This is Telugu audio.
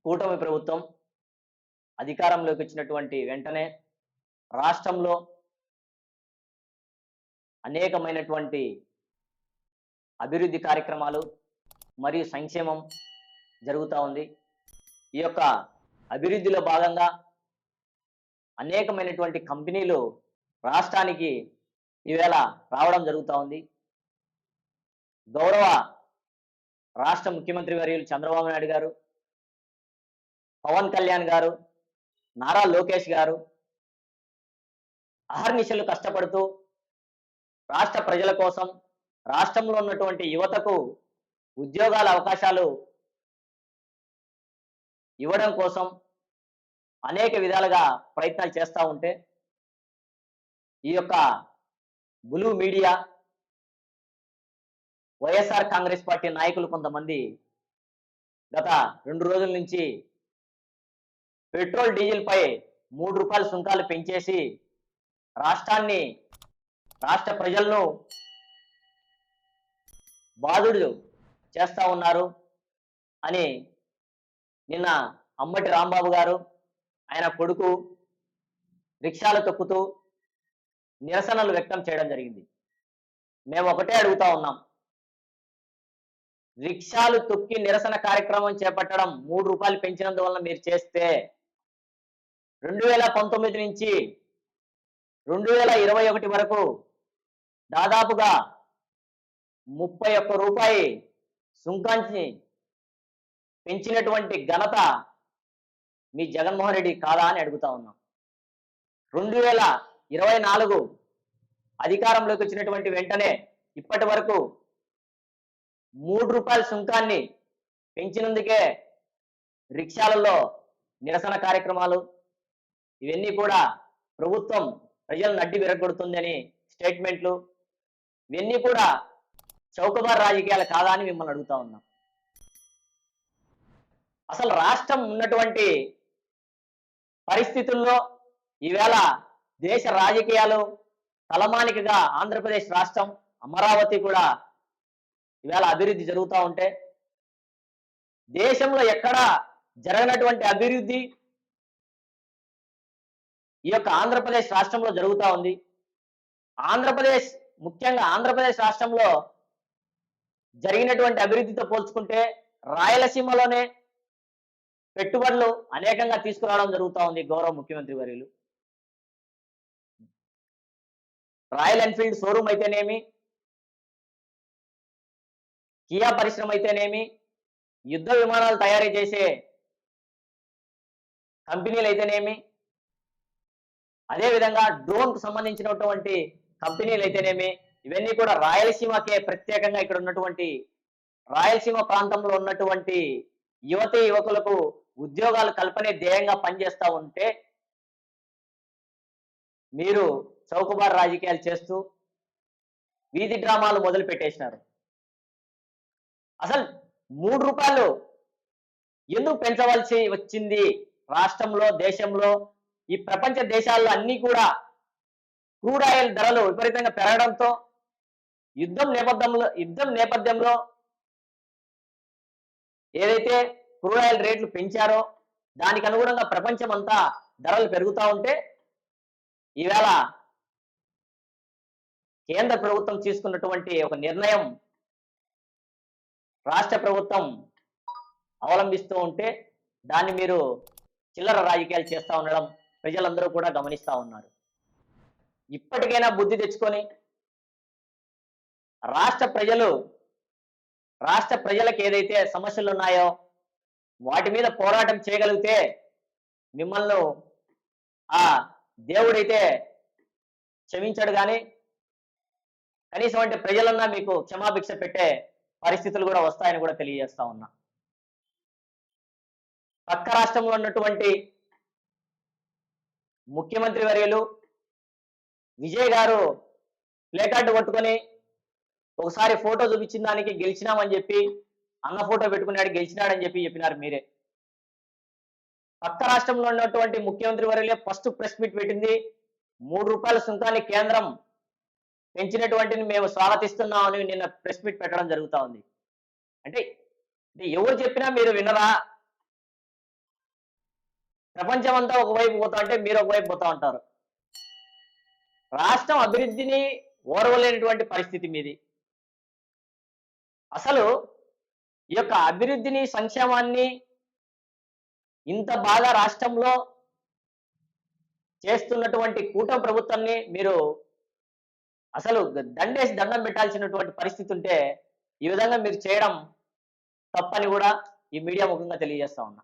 కూటమి ప్రభుత్వం అధికారంలోకి వచ్చినటువంటి వెంటనే రాష్ట్రంలో అనేకమైనటువంటి అభివృద్ధి కార్యక్రమాలు మరియు సంక్షేమం జరుగుతూ ఉంది. ఈ యొక్క అభివృద్ధిలో భాగంగా అనేకమైనటువంటి కంపెనీలు రాష్ట్రానికి ఈవేళ రావడం జరుగుతూ ఉంది. గౌరవ రాష్ట్ర ముఖ్యమంత్రి వర్యులు చంద్రబాబు నాయుడు గారు, పవన్ కళ్యాణ్ గారు, నారా లోకేష్ గారు అహర్నిశలు కష్టపడుతూ రాష్ట్ర ప్రజల కోసం, రాష్ట్రంలో ఉన్నటువంటి యువతకు ఉద్యోగాల అవకాశాలు ఇవ్వడం కోసం అనేక విధాలుగా ప్రయత్నాలు చేస్తూ ఉంటే ఈ యొక్క blue media, YSR Congress party నాయకులు కొంతమంది గత 2 రోజుల నుంచి పెట్రోల్ డీజిల్ పై 3 రూపాయల సుంకాలు పెంచేసి రాష్ట్ర ప్రజలను బాధుడు చేస్తా ఉన్నారు అని నిన్న అంబటి రాంబాబు గారు, ఆయన కొడుకు రిక్షాలు తొక్కుతూ నిరసనలు వ్యక్తం చేయడం జరిగింది. మేము ఒకటే అడుగుతా ఉన్నాం, రిక్షాలు తొక్కి నిరసన కార్యక్రమం చేపట్టడం 3 రూపాయలు పెంచినందువల్ల మీరు చేస్తే 2019 నుంచి 2021 వరకు దాదాపుగా 31 రూపాయి సుంకాన్ని పెంచినటువంటి ఘనత మీ జగన్మోహన్ రెడ్డి కాదా అని అడుగుతా ఉన్నాం. 2024 అధికారంలోకి వచ్చినటువంటి వెంటనే ఇప్పటి వరకు 3 రూపాయల సుంకాన్ని పెంచినందుకే రిక్షాలలో నిరసన కార్యక్రమాలు ఇవన్నీ కూడా ప్రభుత్వం ప్రజలను అడ్డి విరగొడుతుందని స్టేట్మెంట్లు, ఇవన్నీ కూడా చౌకబారు రాజకీయాలు కాదా అని మిమ్మల్ని అడుగుతా ఉన్నాం. అసలు రాష్ట్రం ఉన్నటువంటి పరిస్థితుల్లో ఈవేళ దేశ రాజకీయాలు తలమానికగా ఆంధ్రప్రదేశ్ రాష్ట్రం, అమరావతి కూడా ఈవేళ అభివృద్ధి జరుగుతూ ఉంటే దేశంలో ఎక్కడ జరగనటువంటి అభివృద్ధి ఈ యొక్క ఆంధ్రప్రదేశ్ రాష్ట్రంలో జరుగుతూ ఉంది. ముఖ్యంగా ఆంధ్రప్రదేశ్ రాష్ట్రంలో జరిగినటువంటి అభివృద్ధితో పోల్చుకుంటే రాయలసీమలోనే పెట్టుబడులు అనేకంగా తీసుకురావడం జరుగుతూ ఉంది. గౌరవ ముఖ్యమంత్రి వర్యులు రాయల్ ఎన్ఫీల్డ్ షోరూమ్ అయితేనేమి, కియా పరిశ్రమ అయితేనేమి, యుద్ధ విమానాలు తయారీ చేసే కంపెనీలు అయితేనేమి, అదేవిధంగా డ్రోన్కు సంబంధించినటువంటి కంపెనీలు అయితేనేమి, ఇవన్నీ కూడా రాయలసీమకే ప్రత్యేకంగా ఇక్కడ ఉన్నటువంటి రాయలసీమ ప్రాంతంలో ఉన్నటువంటి యువతీ యువకులకు ఉద్యోగాలు కల్పనే ధ్యేయంగా పనిచేస్తూ ఉంటే మీరు చౌకబారు రాజకీయాలు చేస్తూ వీధి డ్రామాలు మొదలు పెట్టేసినారు. అసలు 3 రూపాయలు ఎందుకు పెంచవలసి వచ్చింది? రాష్ట్రంలో, దేశంలో, ఈ ప్రపంచ దేశాల్లో అన్ని కూడా క్రూడ్ ఆయిల్ ధరలు విపరీతంగా పెరగడంతో యుద్ధం నేపథ్యంలో ఏదైతే క్రూడ్ ఆయిల్ రేట్లు పెంచారో దానికి అనుగుణంగా ప్రపంచం అంతా ధరలు పెరుగుతూ ఉంటే ఈవేళ కేంద్ర ప్రభుత్వం తీసుకున్నటువంటి ఒక నిర్ణయం రాష్ట్ర ప్రభుత్వం అవలంబిస్తూ ఉంటే దాన్ని మీరు చిల్లర రాజకీయాలు చేస్తూ ఉండడం ప్రజలందరూ కూడా గమనిస్తూ ఉన్నారు. ఇప్పటికైనా బుద్ధి తెచ్చుకొని రాష్ట్ర ప్రజలకు ఏదైతే సమస్యలు ఉన్నాయో వాటి మీద పోరాటం చేయగలిగితే మిమ్మల్ని ఆ దేవుడైతే క్షమించాడు, కానీ కనీసం అంటే ప్రజలన్నా మీకు క్షమాభిక్ష పెట్టే పరిస్థితులు కూడా వస్తాయని కూడా తెలియజేస్తా ఉన్నా. పక్క రాష్ట్రంలో ఉన్నటువంటి ముఖ్యమంత్రి వర్యులు విజయ్ గారు ప్లే కార్డు పట్టుకొని ఒకసారి ఫోటో చూపించిన దానికి గెలిచినామని చెప్పి అన్న ఫోటో పెట్టుకున్నాడు, గెలిచినాడని చెప్పినారు మీరే. పక్క రాష్ట్రంలో ఉన్నటువంటి ముఖ్యమంత్రి వర్యులే ఫస్ట్ ప్రెస్ మీట్ పెట్టింది. 3 రూపాయల సుంకాన్ని కేంద్రం పెంచినటువంటిని మేము స్వాగతిస్తున్నామని నిన్న ప్రెస్ మీట్ పెట్టడం జరుగుతూ ఉంది. అంటే ఎవరు చెప్పినా మీరు వినరా? ప్రపంచం అంతా ఒకవైపు పోతా అంటే మీరు ఒకవైపు పోతా ఉంటారు. రాష్ట్రం అభివృద్ధిని ఓర్వలేనటువంటి పరిస్థితి మీది. అసలు ఈ యొక్క అభివృద్ధిని, సంక్షేమాన్ని ఇంత బాగా రాష్ట్రంలో చేస్తున్నటువంటి కూటమి ప్రభుత్వాన్ని మీరు అసలు దండేసి దండం పెట్టాల్సినటువంటి పరిస్థితి ఉంటే, ఈ విధంగా మీరు చేయడం తప్పని కూడా ఈ మీడియా ముఖంగా తెలియజేస్తా ఉన్నా.